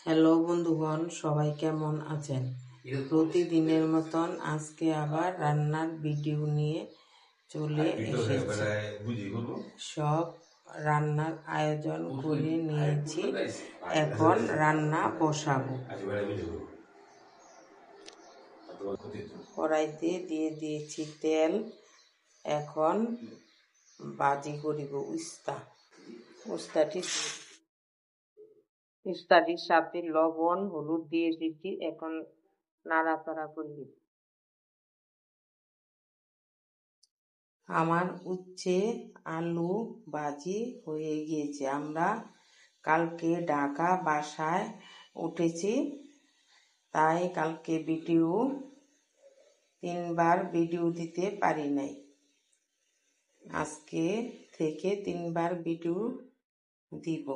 Hello বন্ধুগণ, সবাই কেমন আছেন? প্রতিদিনের মতন আজকে আবার রান্নার ভিডিও নিয়ে চলে এসেছি। সব রান্নার আয়োজন করে নিয়েছি, এখন রান্না বসাবো। কড়াইতে দিয়ে দিয়েছি তেল, এখন ভাজি করিব উস্তাটির সাথে লবণ হলুদ দিয়ে দিচ্ছি, এখন নাড়াচাড়া করবি। আমার উচ্ছে আলু ভাজি হয়ে গিয়েছে। আমরা কালকে ঢাকা বাসায় উঠেছি, তাই কালকে 3বার ভিডিও দিতে পারি নাই। আজকে থেকে 3বার ভিডিও দিব।